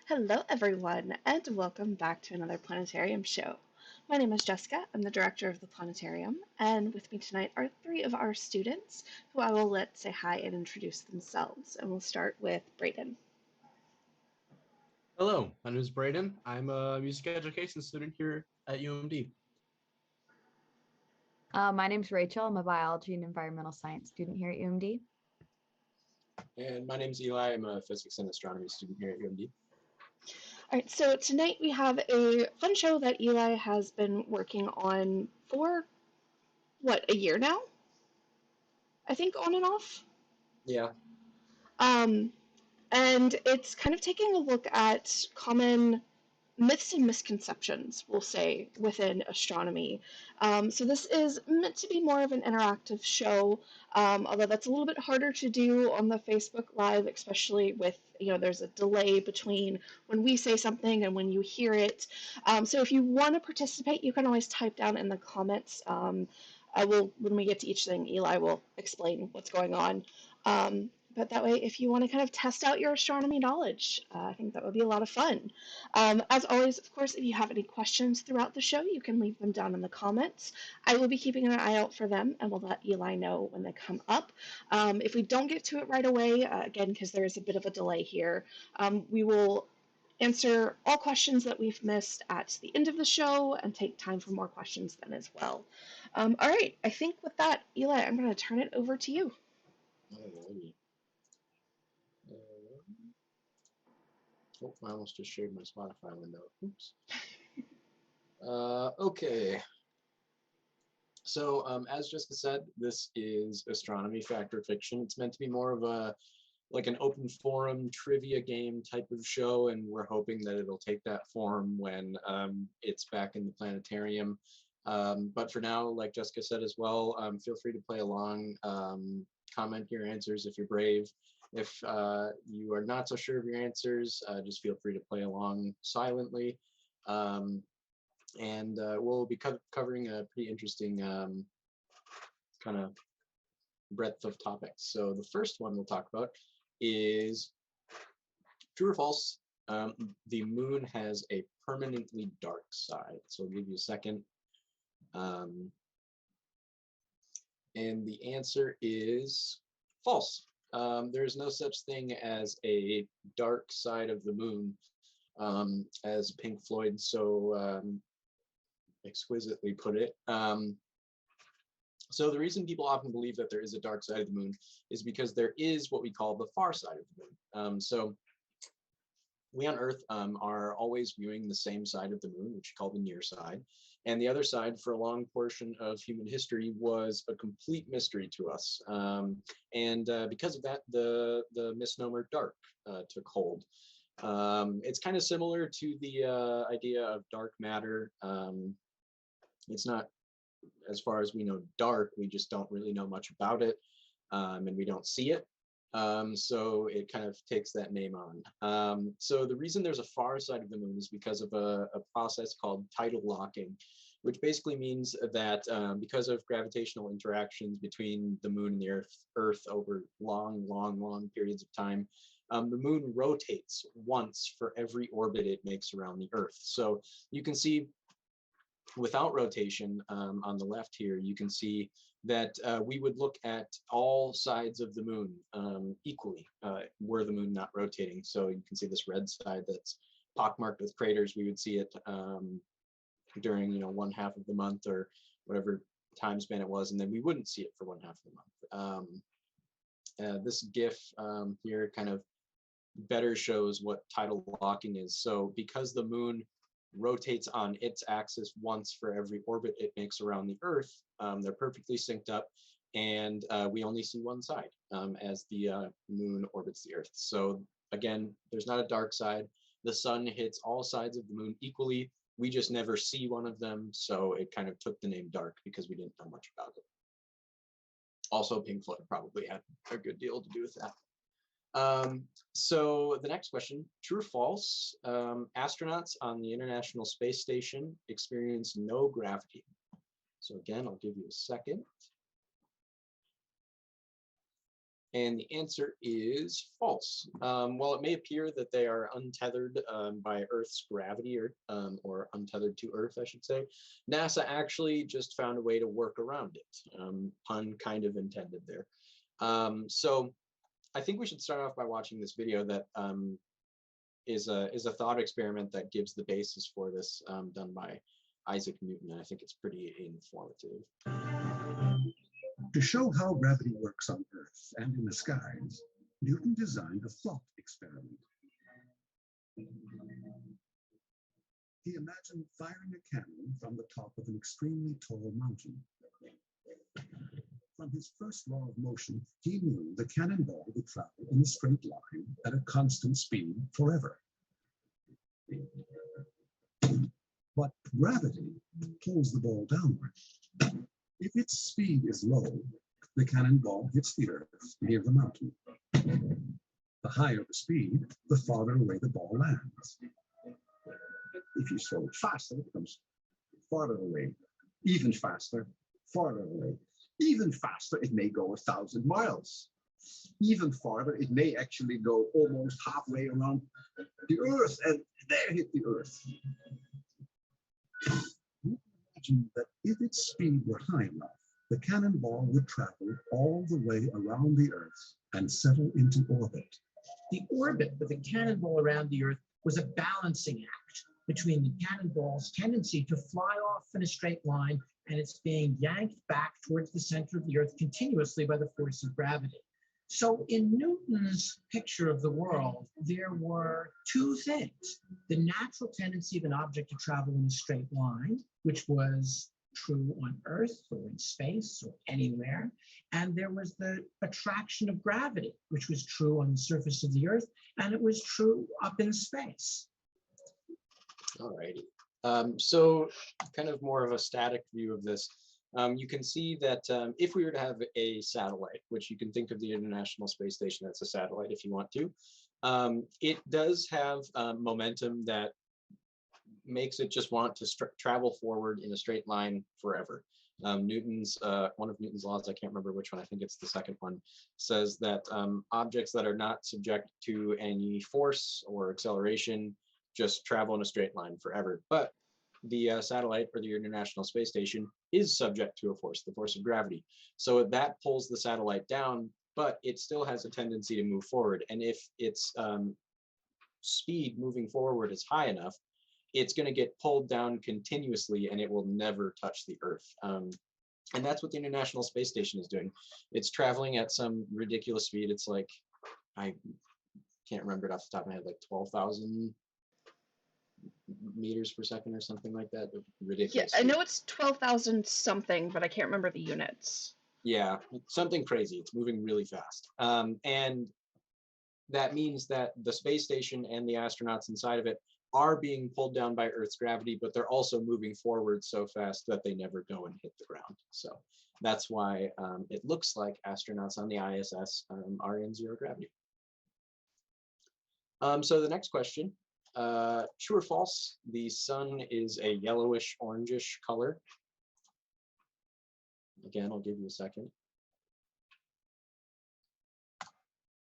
Hello, everyone, and welcome back to another Planetarium show. My name is Jessica. I'm the director of the Planetarium, and with me tonight are three of our students who I will let say hi and introduce themselves. And we'll start with Brayden. Hello, my name is Brayden. I'm a music education student here at UMD. My name's Rachel. I'm a biology and environmental science student here at UMD. And my name's Eli. I'm a physics and astronomy student here at UMD. All right, so tonight we have a fun show that Eli has been working on for, a year now? I think on and off. Yeah. And it's kind of taking a look at common myths and misconceptions, we'll say, within astronomy. So this is meant to be more of an interactive show, although that's a little bit harder to do on the Facebook Live, especially with, there's a delay between when we say something and when you hear it. So if you want to participate, you can always type down in the comments. When we get to each thing, Eli will explain what's going on. But that way, if you want to kind of test out your astronomy knowledge, I think that would be a lot of fun. As always, of course, if you have any questions throughout the show, you can leave them down in the comments. I will be keeping an eye out for them, and we'll let Eli know when they come up. If we don't get to it right away, again, because there is a bit of a delay here, we will answer all questions that we've missed at the end of the show and take time for more questions then as well. All right, I think with that, Eli, I'm going to turn it over to you. Alrighty. I almost just shared my Spotify window. Oops. Okay. So, as Jessica said, this is Astronomy Fact or Fiction. It's meant to be more of an open forum trivia game type of show, and we're hoping that it'll take that form when it's back in the planetarium. But for now, like Jessica said as well, feel free to play along. comment your answers if you're brave. If you are not so sure of your answers, just feel free to play along silently. And we'll be covering a pretty interesting kind of breadth of topics. So the first one we'll talk about is true or false. The moon has a permanently dark side. So I'll give you a second. And the answer is false. There's no such thing as a dark side of the moon, as Pink Floyd so exquisitely put it. So the reason people often believe that there is a dark side of the moon is because there is what we call the far side of the moon. So we on Earth are always viewing the same side of the moon, which we call the near side. And the other side, for a long portion of human history, was a complete mystery to us. And because of that, the misnomer dark took hold. It's kind of similar to the idea of dark matter. It's not, as far as we know, dark. We just don't really know much about it, and we don't see it. So it kind of takes that name on. So the reason there's a far side of the moon is because of a process called tidal locking, which basically means that because of gravitational interactions between the moon and the Earth over long periods of time, the moon rotates once for every orbit it makes around the Earth. So you can see without rotation, on the left here, you can see that we would look at all sides of the moon equally were the moon not rotating. So you can see this red side that's pockmarked with craters. We would see it during, you know, one half of the month or whatever time span it was, and then we wouldn't see it for one half of the month. This GIF here kind of better shows what tidal locking is. So because the moon rotates on its axis once for every orbit it makes around the Earth, they're perfectly synced up, and we only see one side as the moon orbits the Earth. So again, there's not a dark side. The sun hits all sides of the moon equally. We just never see one of them, so it kind of took the name dark because we didn't know much about it. Also, Pink Floyd probably had a good deal to do with that. So the next question, true or false, astronauts on the International Space Station experience no gravity. So again, I'll give you a second. And the answer is false. While it may appear that they are untethered by Earth's gravity, or untethered to Earth, I should say, NASA actually just found a way to work around it. Pun kind of intended there. So I think we should start off by watching this video that is a thought experiment that gives the basis for this, done by Isaac Newton, and I think it's pretty informative. To show how gravity works on Earth and in the skies, Newton designed a thought experiment. He imagined firing a cannon from the top of an extremely tall mountain. From his first law of motion, he knew the cannonball would travel in a straight line at a constant speed forever. But gravity pulls the ball downward. If its speed is low, the cannonball hits the Earth near the mountain. The higher the speed, the farther away the ball lands. If you throw it faster, it comes farther away. Even faster, farther away. Even faster, it may go 1,000 miles. Even farther, it may actually go almost halfway around the Earth, and there hit the Earth. Imagine that if its speed were high enough, the cannonball would travel all the way around the Earth and settle into orbit. The orbit of the cannonball around the Earth was a balancing act between the cannonball's tendency to fly off in a straight line and it's being yanked back towards the center of the Earth continuously by the force of gravity. So in Newton's picture of the world, there were two things: the natural tendency of an object to travel in a straight line, which was true on Earth or in space or anywhere, and there was the attraction of gravity, which was true on the surface of the Earth, and it was true up in space. All righty. So kind of more of a static view of this. you can see that if we were to have a satellite, which you can think of the International Space Station as a satellite if you want to, it does have momentum that makes it just want to travel forward in a straight line forever. Newton's one of Newton's laws, I can't remember which one, I think it's the second one, says that objects that are not subject to any force or acceleration just travel in a straight line forever. But the satellite, or the International Space Station, is subject to a force, the force of gravity. So that pulls the satellite down, but it still has a tendency to move forward. And if its speed moving forward is high enough, it's going to get pulled down continuously and it will never touch the Earth. And that's what the International Space Station is doing. It's traveling at some ridiculous speed. It's like, I can't remember it off the top of my head, like 12,000 meters per second or something like that. Ridiculous. Yeah, I know it's 12,000 something, but I can't remember the units. Yeah, something crazy. It's moving really fast. And that means that the space station and the astronauts inside of it are being pulled down by Earth's gravity, but they're also moving forward so fast that they never go and hit the ground. So that's why it looks like astronauts on the ISS are in zero gravity. So the next question, true or false, the sun is a yellowish orangish color? Again, I'll give you a second.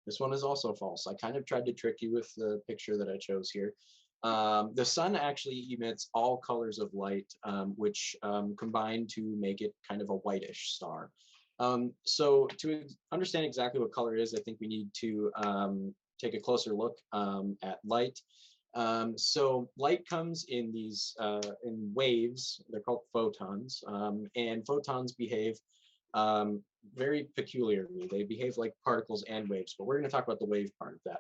This one is also false. I kind of tried to trick you with the picture that I chose here. The sun actually emits all colors of light, which combine to make it kind of a whitish star. So to understand exactly what color is, I think we need to take a closer look at light. So light comes in these in waves. They're called photons, and photons behave very peculiarly. They behave like particles and waves, but we're going to talk about the wave part of that.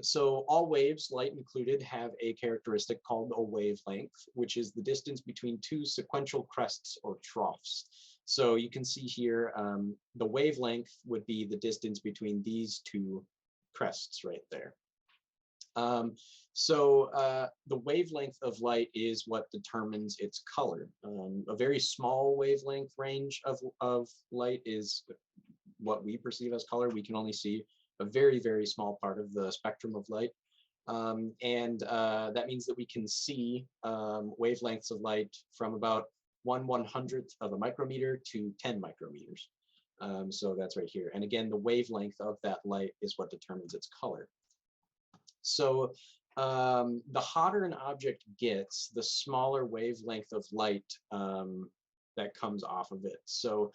So all waves, light included, have a characteristic called a wavelength, which is the distance between two sequential crests or troughs. So you can see here, the wavelength would be the distance between these two crests right there. The wavelength of light is what determines its color. A very small wavelength range of light is what we perceive as color. We can only see a very, very small part of the spectrum of light. That means that we can see wavelengths of light from about 1/100th of a micrometer to 10 micrometers. So that's right here. And again, the wavelength of that light is what determines its color. So the hotter an object gets, the smaller wavelength of light that comes off of it. So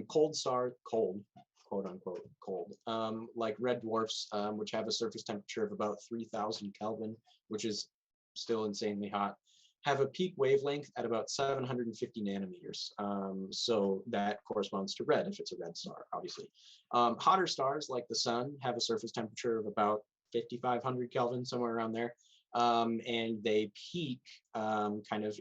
cold stars, cold, quote unquote, cold, like red dwarfs, which have a surface temperature of about 3,000 Kelvin, which is still insanely hot, have a peak wavelength at about 750 nanometers. So that corresponds to red if it's a red star, obviously. Hotter stars like the sun have a surface temperature of about 5,500 Kelvin, somewhere around there. And they peak kind of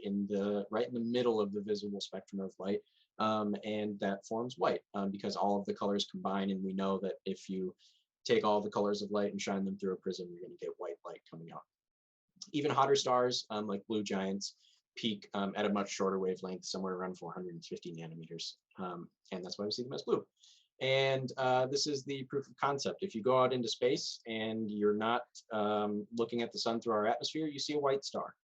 right in the middle of the visible spectrum of light. And that forms white because all of the colors combine, and we know that if you take all the colors of light and shine them through a prism, you're going to get white light coming out. Even hotter stars like blue giants peak at a much shorter wavelength, somewhere around 450 nanometers, and that's why we see them as blue. And this is the proof of concept. If you go out into space and you're not looking at the sun through our atmosphere, you see a white star.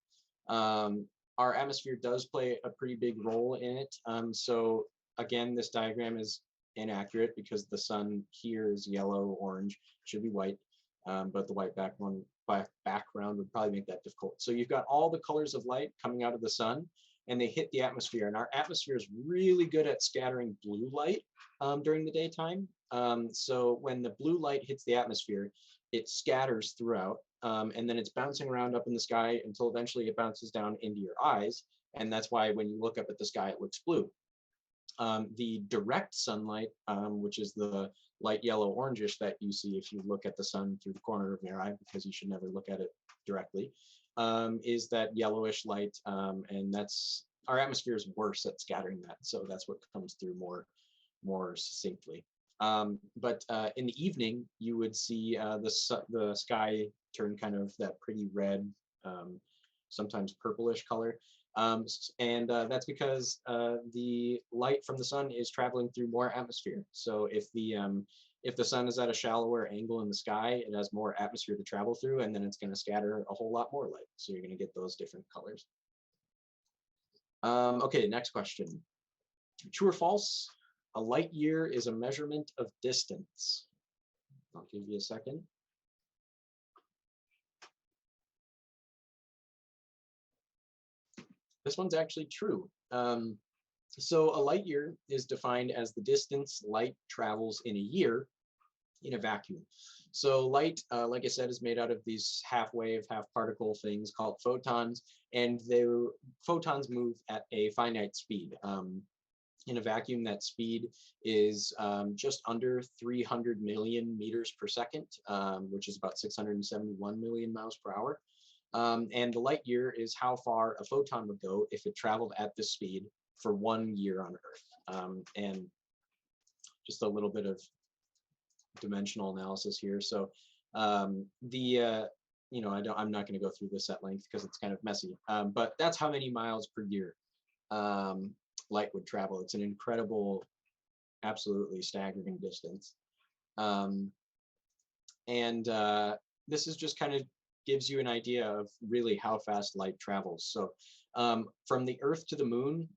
Our atmosphere does play a pretty big role in it. So again, this diagram is inaccurate because the sun here is yellow, orange, should be white, but the white background would probably make that difficult. So you've got all the colors of light coming out of the sun, and they hit the atmosphere. And our atmosphere is really good at scattering blue light during the daytime. So when the blue light hits the atmosphere, it scatters throughout, and then it's bouncing around up in the sky until eventually it bounces down into your eyes. And that's why when you look up at the sky, it looks blue. The direct sunlight, which is the light yellow orangish that you see if you look at the sun through the corner of your eye, because you should never look at it directly, is that yellowish light, and that's our atmosphere is worse at scattering that, so that's what comes through more succinctly. But in the evening, you would see the sky turn kind of that pretty red, sometimes purplish color. And that's because the light from the sun is traveling through more atmosphere. So if the sun is at a shallower angle in the sky, it has more atmosphere to travel through, and then it's going to scatter a whole lot more light. So you're going to get those different colors. Okay, next question. True or false? A light year is a measurement of distance. I'll give you a second. This one's actually true. So a light year is defined as the distance light travels in a year in a vacuum. So light, like I said, is made out of these half-wave, half-particle things called photons, and the photons move at a finite speed. In a vacuum, that speed is just under 300 million meters per second, which is about 671 million miles per hour. And the light year is how far a photon would go if it traveled at this speed for 1 year on Earth. And just a little bit of dimensional analysis here. So you know, I'm not going to go through this at length because it's kind of messy, but that's how many miles per year light would travel. It's an incredible, absolutely staggering distance. This is just kind of gives you an idea of really how fast light travels. So from the Earth to the Moon,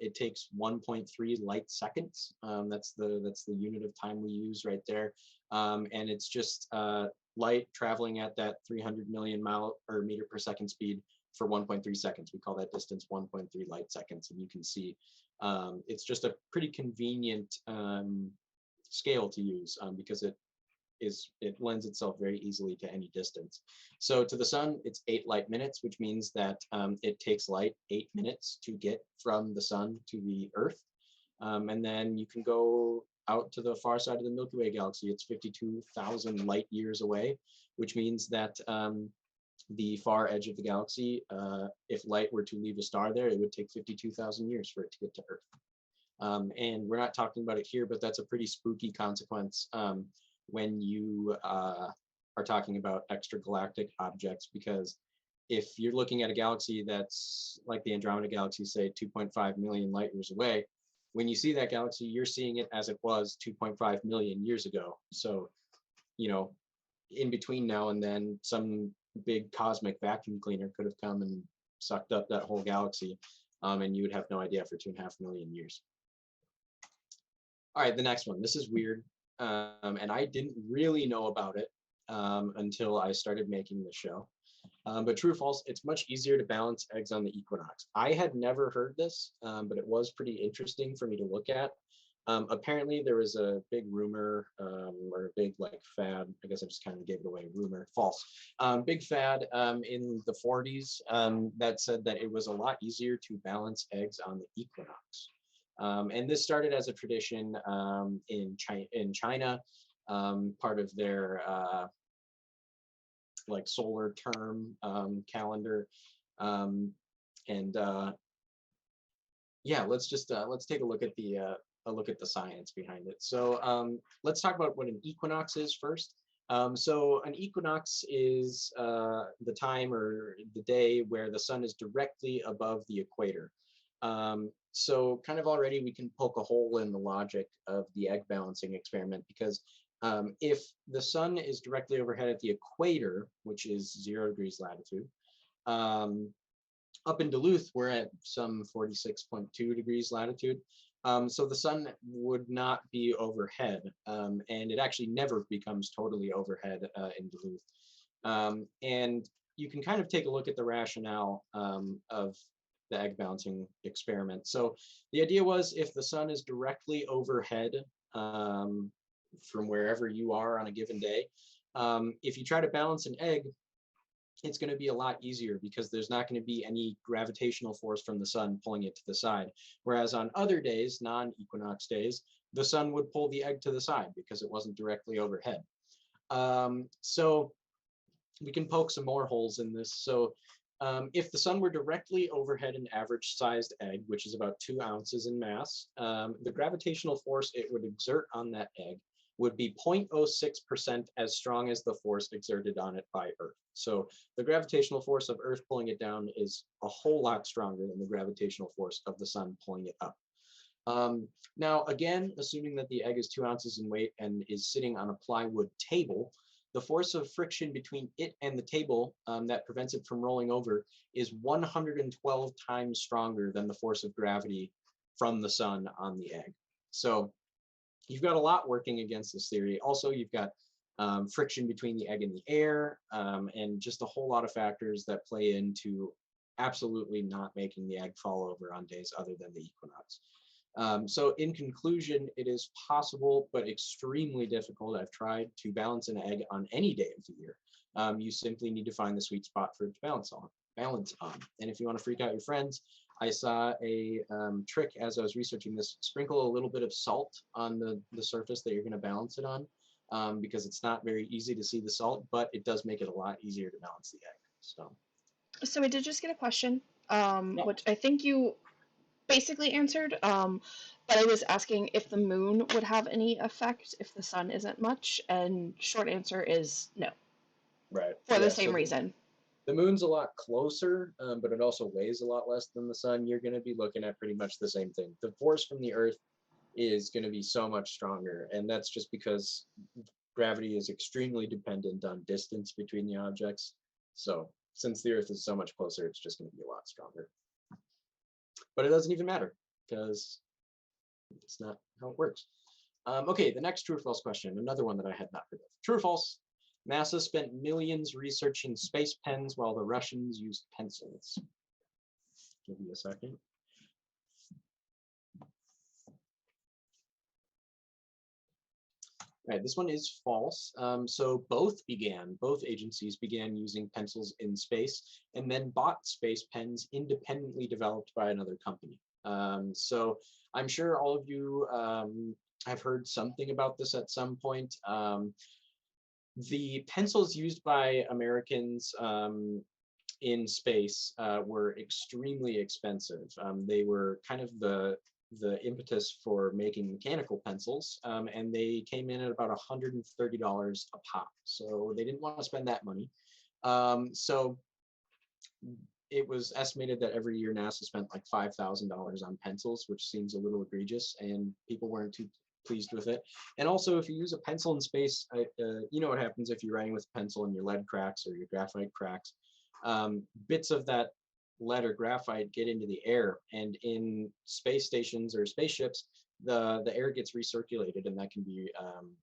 it takes 1.3 light seconds. That's the unit of time we use right there. And it's just light traveling at that 300 million meter per second speed for 1.3 seconds. We call that distance 1.3 light seconds. And you can see it's just a pretty convenient scale to use because it lends itself very easily to any distance. So to the sun, it's 8 light minutes, which means that it takes light 8 minutes to get from the sun to the Earth. And then you can go out to the far side of the Milky Way galaxy. It's 52,000 light years away, which means that the far edge of the galaxy, if light were to leave a star there, it would take 52,000 years for it to get to Earth. And we're not talking about it here, but that's a pretty spooky consequence when you are talking about extragalactic objects, because if you're looking at a galaxy that's like the Andromeda Galaxy, say 2.5 million light years away, when you see that galaxy, you're seeing it as it was 2.5 million years ago. So, you know, in between now and then, some big cosmic vacuum cleaner could have come and sucked up that whole galaxy, and you would have no idea for 2.5 million years. All right, the next one. This is weird. And I didn't really know about it until I started making the show. But true or false, it's much easier to balance eggs on the equinox. I had never heard this, but it was pretty interesting for me to look at. Apparently there was a big rumor or a big like fad, I guess I just kind of gave it away, rumor, false. Big fad in the 40s that said that it was a lot easier to balance eggs on the equinox. And this started as a tradition in China, part of their like solar term calendar. Yeah, let's take a look at the science behind it. So let's talk about what an equinox is first. So an equinox is the time or the day where the sun is directly above the equator. So kind of already we can poke a hole in the logic of the egg balancing experiment, because if the sun is directly overhead at the equator, which is 0 degrees latitude, up in Duluth, we're at some 46.2 degrees latitude. So the sun would not be overhead, and it actually never becomes totally overhead in Duluth. And you can kind of take a look at the rationale of the egg balancing experiment. So the idea was, if the sun is directly overhead from wherever you are on a given day, if you try to balance an egg, it's going to be a lot easier because there's not going to be any gravitational force from the sun pulling it to the side. Whereas on other days, non-equinox days, the sun would pull the egg to the side because it wasn't directly overhead. So we can poke some more holes in this. So if the sun were directly overhead an average-sized egg, which is about 2 ounces in mass, the gravitational force it would exert on that egg would be 0.06% as strong as the force exerted on it by Earth. So the gravitational force of Earth pulling it down is a whole lot stronger than the gravitational force of the sun pulling it up. Now, again, assuming that the egg is 2 ounces in weight and is sitting on a plywood table, the force of friction between it and the table that prevents it from rolling over is 112 times stronger than the force of gravity from the sun on the egg. So you've got a lot working against this theory. Also, you've got friction between the egg and the air, and just a whole lot of factors that play into absolutely not making the egg fall over on days other than the equinox. So in conclusion, it is possible, but extremely difficult. I've tried to balance an egg on any day of the year. You simply need to find the sweet spot for it to balance on. And if you want to freak out your friends, I saw a trick as I was researching this. Sprinkle a little bit of salt on the surface that you're going to balance it on, because it's not very easy to see the salt, but it does make it a lot easier to balance the egg. So I did just get a question, Yeah. which I think you basically answered, but I was asking if the moon would have any effect if the sun isn't much, and short answer is no, Right. for the Yeah, same so reason. the moon's a lot closer, but it also weighs a lot less than the sun. You're going to be looking at pretty much the same thing. The force from the Earth is going to be so much stronger, and that's just because gravity is extremely dependent on distance between the objects. So since the Earth is so much closer, it's just going to be a lot stronger. But it doesn't even matter, because it's not how it works. Okay, the next true or false question, another one that I had not heard of. True or false? NASA spent millions researching space pens while the Russians used pencils. Give you a second. All right, this one is false. So both agencies began using pencils in space and then bought space pens independently developed by another company. So I'm sure all of you have heard something about this at some point. The pencils used by Americans in space were extremely expensive. They were kind of the impetus for making mechanical pencils, and they came in at about $130 a pop. So they didn't want to spend that money. So it was estimated that every year NASA spent like $5,000 on pencils, which seems a little egregious, and people weren't too pleased with it. And also, if you use a pencil in space, you know what happens if you're writing with a pencil and your lead cracks or your graphite cracks. Bits of that lead or graphite get into the air, and in space stations or spaceships, the air gets recirculated, and that can be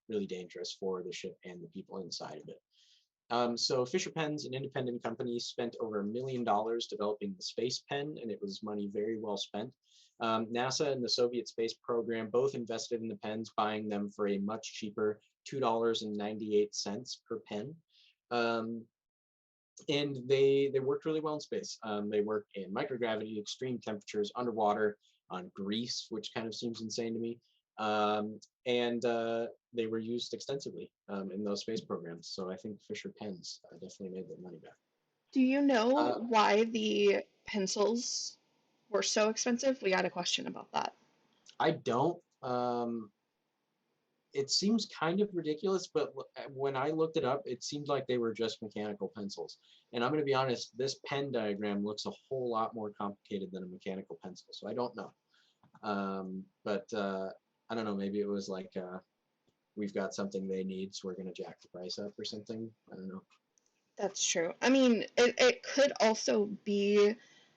really dangerous for the ship and the people inside of it. So Fisher Pens, an independent company, spent over $1 million developing the space pen, and it was money very well spent. NASA and the Soviet space program both invested in the pens, buying them for a much cheaper $2.98 per pen. And they worked really well in space. They worked in microgravity, extreme temperatures, underwater, on grease, which kind of seems insane to me. And they were used extensively in those space programs. So I think Fisher Pens definitely made their money back. Do you know why the pencils were so expensive? We got a question about that. I don't. It seems kind of ridiculous, but when I looked it up, it seemed like they were just mechanical pencils. And I'm going to be honest, this pen diagram looks a whole lot more complicated than a mechanical pencil, so I don't know. I don't know, maybe it was like, we've got something they need, so we're going to jack the price up or something. I don't know. That's true. I mean, it could also be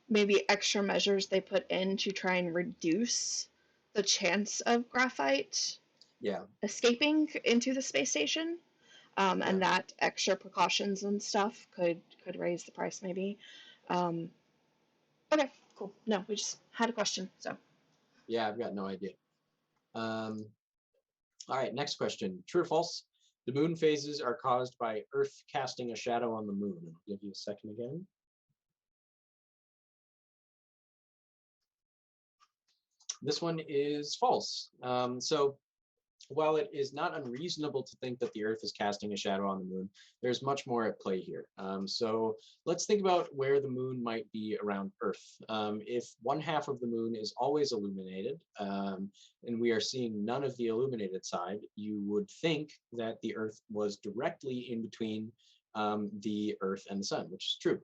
maybe extra measures they put in to try and reduce the chance of graphite escaping into the space station. And that extra precautions and stuff could raise the price maybe. Okay, cool. No, we just had a question, so. Yeah, I've got no idea. All right, next question. True or false? The moon phases are caused by Earth casting a shadow on the moon. I'll give you a second again. This one is false. So while it is not unreasonable to think that the Earth is casting a shadow on the moon, there's much more at play here. So let's think about where the moon might be around Earth. If one half of the moon is always illuminated, and we are seeing none of the illuminated side, you would think that the Earth was directly in between the Earth and the sun, which is true.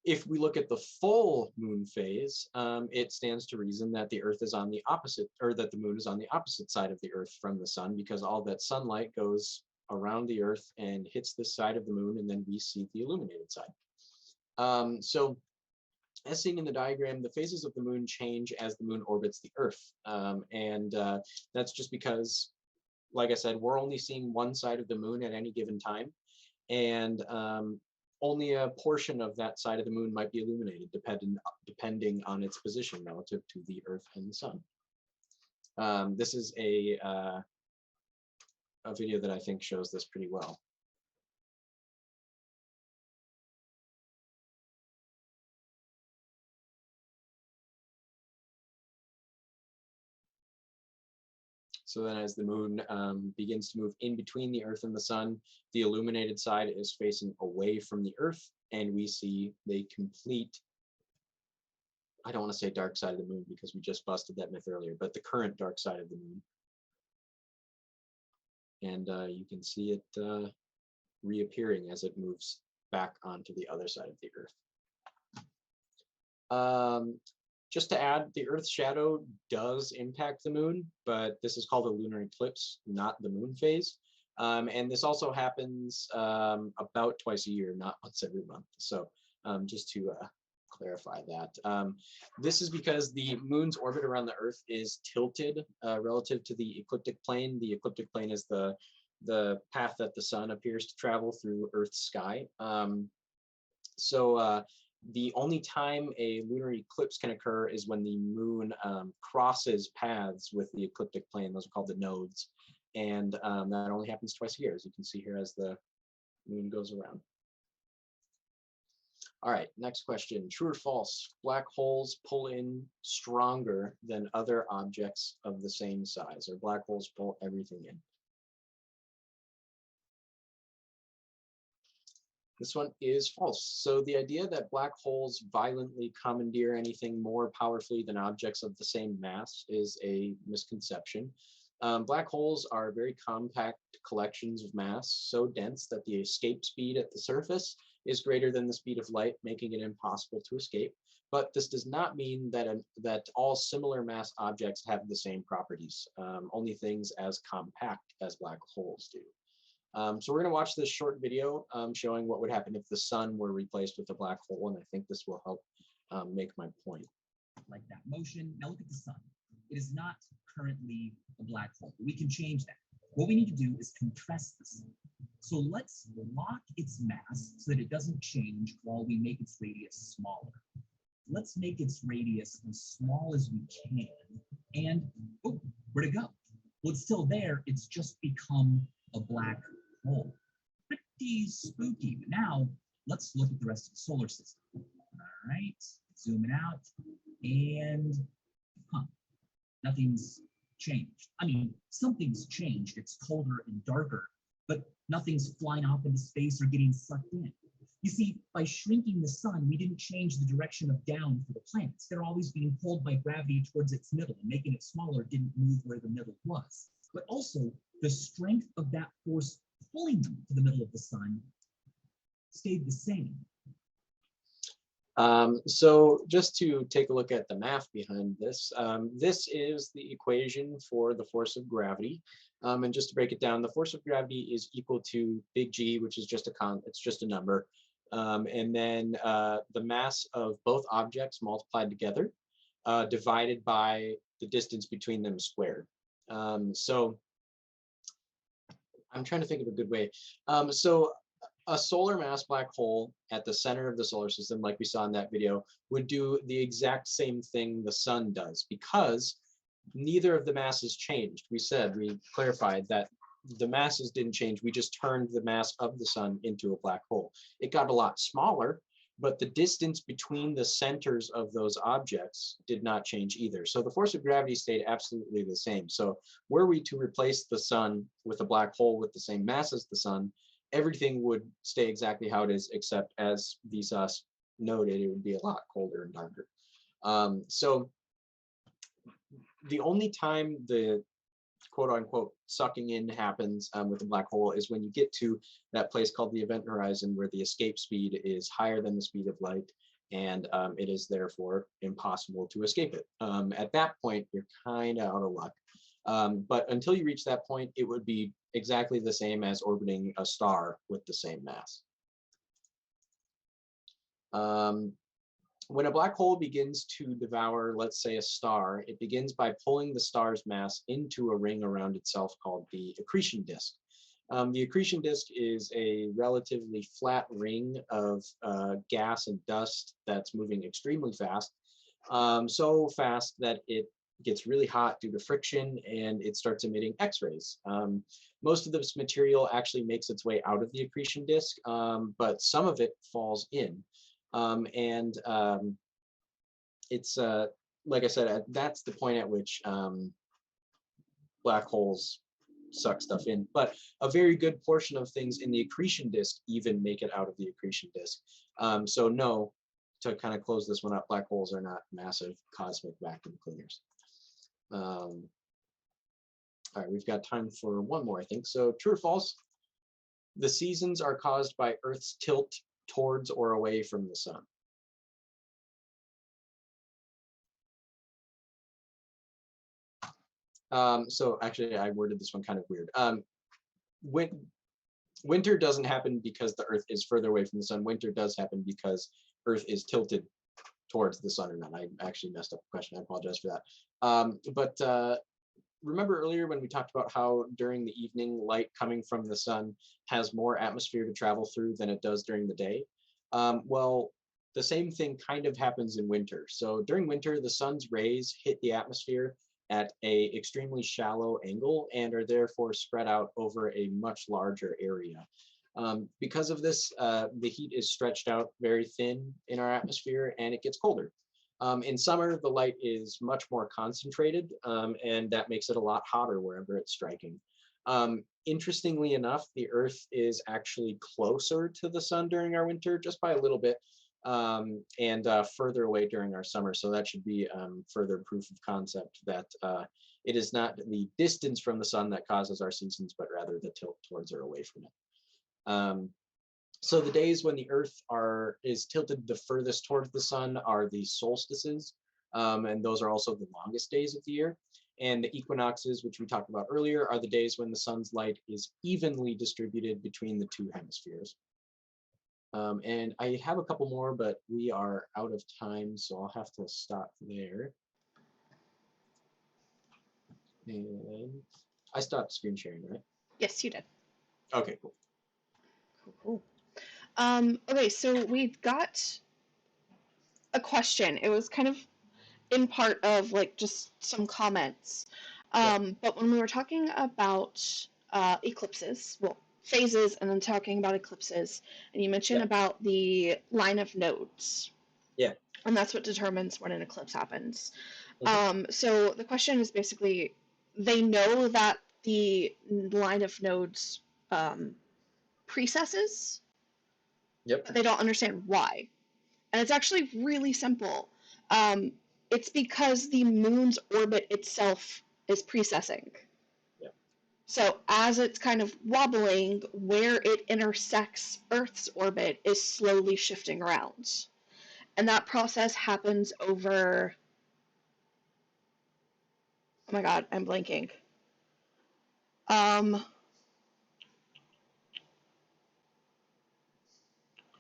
If we look at the full moon phase, it stands to reason that the Earth is on the opposite, or that the moon is on the opposite side of the Earth from the sun, because all that sunlight goes around the Earth and hits this side of the moon, and then we see the illuminated side. So as seen in the diagram, the phases of the moon change as the moon orbits the Earth. That's just because, like I said, we're only seeing one side of the moon at any given time. And only a portion of that side of the moon might be illuminated, depending on its position relative to the Earth and the sun. This is a video that I think shows this pretty well. So then as the moon begins to move in between the Earth and the sun, the illuminated side is facing away from the Earth, and we see the complete, I don't want to say dark side of the moon because we just busted that myth earlier, but the current dark side of the moon. And you can see it reappearing as it moves back onto the other side of the Earth. Just to add, the Earth's shadow does impact the moon, but this is called a lunar eclipse, not the moon phase. And this also happens about twice a year, not once every month. So just to clarify that. This is because the moon's orbit around the Earth is tilted relative to the ecliptic plane. The ecliptic plane is the path that the sun appears to travel through Earth's sky. The only time a lunar eclipse can occur is when the moon crosses paths with the ecliptic plane. Those are called the nodes. And that only happens twice a year, as you can see here as the moon goes around. All right, next question. True or false? Black holes pull in stronger than other objects of the same size, or black holes pull everything in? This one is false. So the idea that black holes violently commandeer anything more powerfully than objects of the same mass is a misconception. Black holes are very compact collections of mass, so dense that the escape speed at the surface is greater than the speed of light, making it impossible to escape. But this does not mean that all similar mass objects have the same properties, only things as compact as black holes do. So we're going to watch this short video showing what would happen if the sun were replaced with a black hole, and I think this will help make my point. Like that motion. Now look at the sun. It is not currently a black hole. We can change that. What we need to do is compress the sun. So let's lock its mass so that it doesn't change while we make its radius smaller. Let's make its radius as small as we can. And, oh, where'd it go? Well, it's still there. It's just become a black hole. Pretty spooky. But now let's look at the rest of the solar system. All right, zooming out, and nothing's changed. I mean, something's changed. It's colder and darker, but nothing's flying off into space or getting sucked in. You see, by shrinking the sun, we didn't change the direction of down for the planets. They're always being pulled by gravity towards its middle, and making it smaller didn't move where the middle was. But also, the strength of that force pulling them to the middle of the sun stayed the same. So just to take a look at the math behind this, this is the equation for the force of gravity. And just to break it down, the force of gravity is equal to big G, which is just it's just a number. And then the mass of both objects multiplied together, divided by the distance between them squared. So I'm trying to think of a good way. So a solar mass black hole at the center of the solar system, like we saw in that video, would do the exact same thing the sun does, because neither of the masses changed. We clarified that the masses didn't change. We just turned the mass of the sun into a black hole. It got a lot smaller, but the distance between the centers of those objects did not change either. So the force of gravity stayed absolutely the same. So were we to replace the sun with a black hole with the same mass as the sun, everything would stay exactly how it is, except as Vsauce noted, it would be a lot colder and darker. So the only time the quote unquote sucking in happens with a black hole is when you get to that place called the event horizon, where the escape speed is higher than the speed of light, and it is therefore impossible to escape it. At that point, you're kind of out of luck. But until you reach that point, it would be exactly the same as orbiting a star with the same mass. When a black hole begins to devour, let's say, a star, it begins by pulling the star's mass into a ring around itself called the accretion disk. The accretion disk is a relatively flat ring of gas and dust that's moving extremely fast, so fast that it gets really hot due to friction, and it starts emitting X-rays. Most of this material actually makes its way out of the accretion disk, but some of it falls in. It's like I said, that's the point at which black holes suck stuff in. But a very good portion of things in the accretion disk even make it out of the accretion disk. So no, to kind of close this one up, black holes are not massive cosmic vacuum cleaners. All right, we've got time for one more, I think. So true or false? The seasons are caused by Earth's tilt towards or away from the sun. So actually, I worded this one kind of weird. Winter doesn't happen because the Earth is further away from the sun. Winter does happen because Earth is tilted towards the sun or not. I actually messed up the question. I apologize for that. Remember earlier when we talked about how during the evening, light coming from the sun has more atmosphere to travel through than it does during the day? Well, the same thing kind of happens in winter. So during winter, the sun's rays hit the atmosphere at an extremely shallow angle and are therefore spread out over a much larger area. Because of this, the heat is stretched out very thin in our atmosphere and it gets colder. In summer, the light is much more concentrated, and that makes it a lot hotter wherever it's striking. Interestingly enough, the Earth is actually closer to the sun during our winter, just by a little bit, and further away during our summer. So that should be further proof of concept that it is not the distance from the sun that causes our seasons, but rather the tilt towards or away from it. So the days when the Earth is tilted the furthest towards the sun are the solstices, and those are also the longest days of the year. And the equinoxes, which we talked about earlier, are the days when the sun's light is evenly distributed between the two hemispheres. And I have a couple more, but we are out of time, so I'll have to stop there. And I stopped screen sharing, right? Yes, you did. Okay, cool. Cool. Okay, so we've got a question. It was kind of in part of like just some comments. But when we were talking about eclipses, well, phases, and then talking about eclipses, and you mentioned about the line of nodes. Yeah. And that's what determines when an eclipse happens. Mm-hmm. So the question is basically, they know that the line of nodes precesses, Yep. but they don't understand why. And it's actually really simple. It's because the moon's orbit itself is precessing. Yep. So as it's kind of wobbling, where it intersects Earth's orbit is slowly shifting around. And that process happens over... Oh my god, I'm blanking.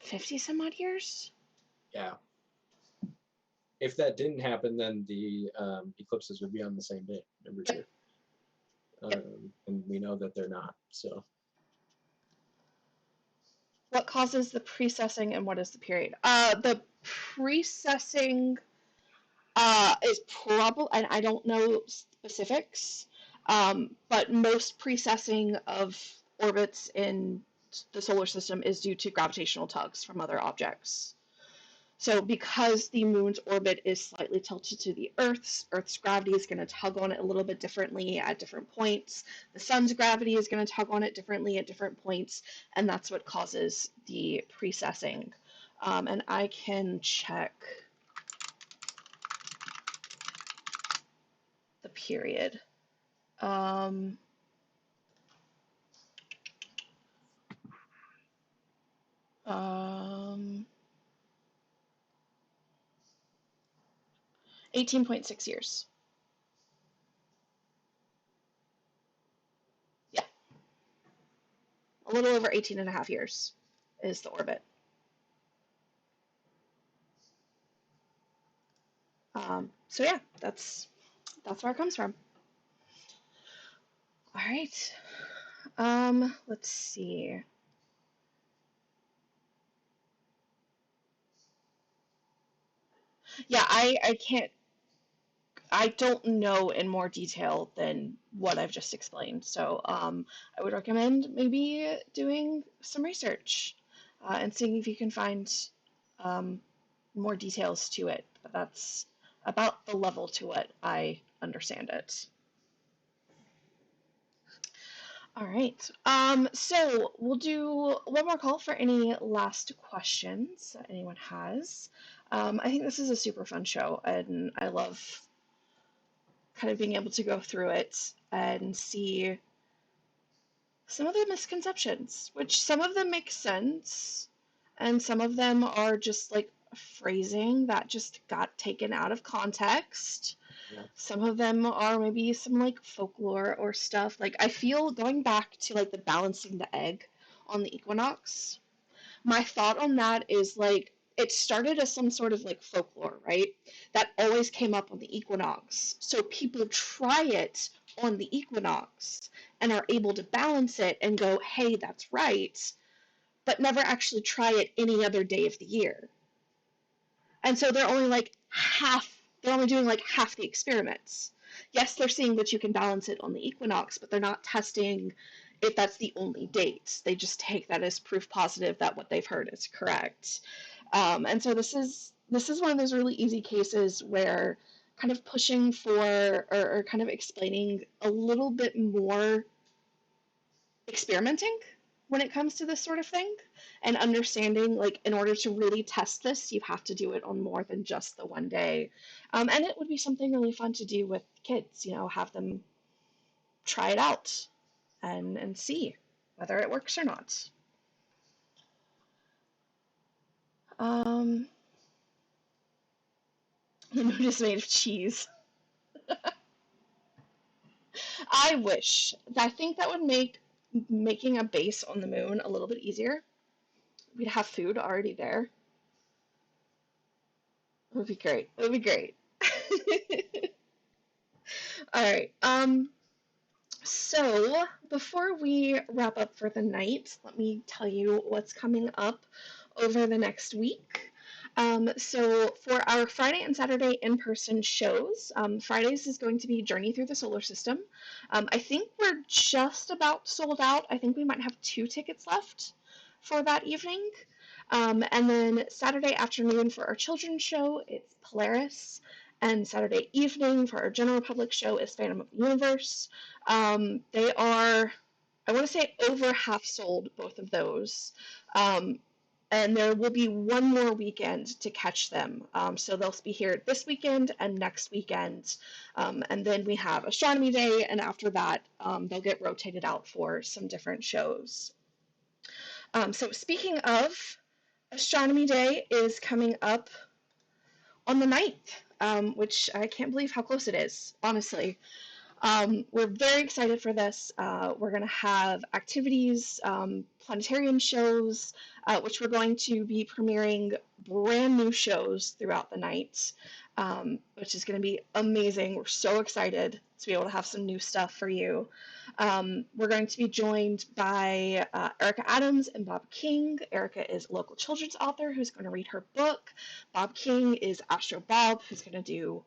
50 some odd years? Yeah. If that didn't happen, then the eclipses would be on the same day every year. And we know that they're not, so. What causes the precessing and what is the period? The precessing is probably, and I don't know specifics, but most precessing of orbits in the solar system is due to gravitational tugs from other objects. So because the moon's orbit is slightly tilted to the Earth's gravity is going to tug on it a little bit differently at different points. The sun's gravity is going to tug on it differently at different points, and that's what causes the precessing. And I can check the period. 18.6 years. Yeah. A little over 18 and a half years is the orbit. So yeah, that's where it comes from. All right. Let's see. Yeah, I don't know in more detail than what I've just explained. So I would recommend maybe doing some research and seeing if you can find more details to it. But that's about the level to what I understand it. All right. So we'll do one more call for any last questions that anyone has. I think this is a super fun show, and I love kind of being able to go through it and see some of the misconceptions, which some of them make sense, and some of them are just like phrasing that just got taken out of context. Yeah. Some of them are maybe some like folklore or stuff. Like I feel going back to like the balancing the egg on the equinox, my thought on that is like it started as some sort of like folklore, right? That always came up on the equinox. So people try it on the equinox and are able to balance it and go, hey, that's right, but never actually try it any other day of the year. And so they're only doing like half the experiments. Yes, they're seeing that you can balance it on the equinox, but they're not testing if that's the only date. They just take that as proof positive that what they've heard is correct. And so this is one of those really easy cases where kind of pushing for or kind of explaining a little bit more experimenting when it comes to this sort of thing and understanding like in order to really test this you have to do it on more than just the one day, and it would be something really fun to do with kids, have them try it out and see whether it works or not. The moon is made of cheese. I wish. I think that would make making a base on the moon a little bit easier. We'd have food already there. It would be great. It would be great. All right. So before we wrap up for the night, let me tell you what's coming up over the next week. So for our Friday and Saturday in-person shows, Fridays is going to be Journey Through the Solar System. I think we're just about sold out. I think we might have 2 tickets left for that evening. And then Saturday afternoon for our children's show, it's Polaris. And Saturday evening for our general public show is Phantom of the Universe. They are, I want to say, over half sold, both of those. And there will be one more weekend to catch them. So they'll be here this weekend and next weekend. And then we have Astronomy Day, and after that, they'll get rotated out for some different shows. So speaking of, Astronomy Day is coming up on the 9th, which I can't believe how close it is, honestly. We're very excited for this. We're going to have activities, planetarium shows, which we're going to be premiering brand new shows throughout the night, which is going to be amazing. We're so excited to be able to have some new stuff for you. We're going to be joined by Erica Adams and Bob King. Erica is a local children's author who's going to read her book. Bob King is Astro Bob, who's going to do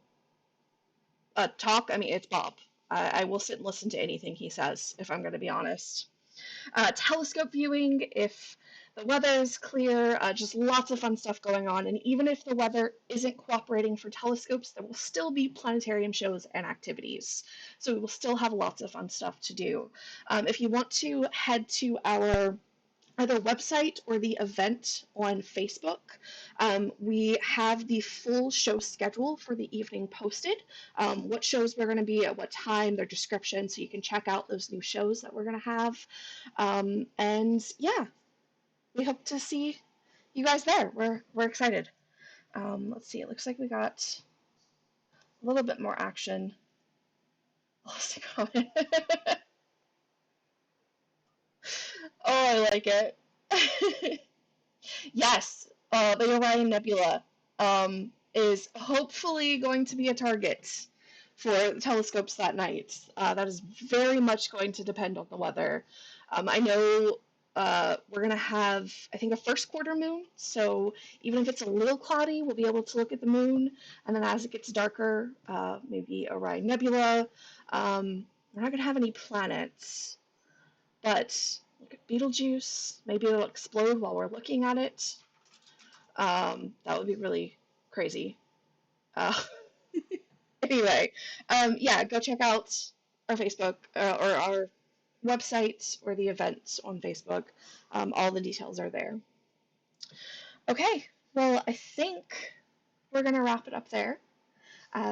a talk. I mean, it's Bob. I will sit and listen to anything he says, if I'm going to be honest. Telescope viewing, if the weather is clear, just lots of fun stuff going on. And even if the weather isn't cooperating for telescopes, there will still be planetarium shows and activities. So we will still have lots of fun stuff to do. If you want to head to our either website or the event on Facebook. We have the full show schedule for the evening posted, what shows we're going to be at what time, their description, so you can check out those new shows that we're going to have. And yeah, we hope to see you guys there. We're excited. Let's see, it looks like we got a little bit more action. Lost a comment. Oh, I like it. Yes, the Orion Nebula is hopefully going to be a target for the telescopes that night. That is very much going to depend on the weather. I know we're going to have, I think, a first quarter moon, so even if it's a little cloudy, we'll be able to look at the moon, and then as it gets darker, maybe Orion Nebula. We're not going to have any planets, but look at Betelgeuse. Maybe it'll explode while we're looking at it. That would be really crazy. Anyway, yeah, go check out our Facebook or our website or the events on Facebook. All the details are there. Okay, well, I think we're going to wrap it up there.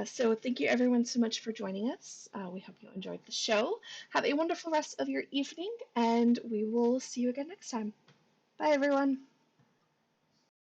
So thank you everyone so much for joining us. We hope you enjoyed the show. Have a wonderful rest of your evening, and we will see you again next time. Bye, everyone.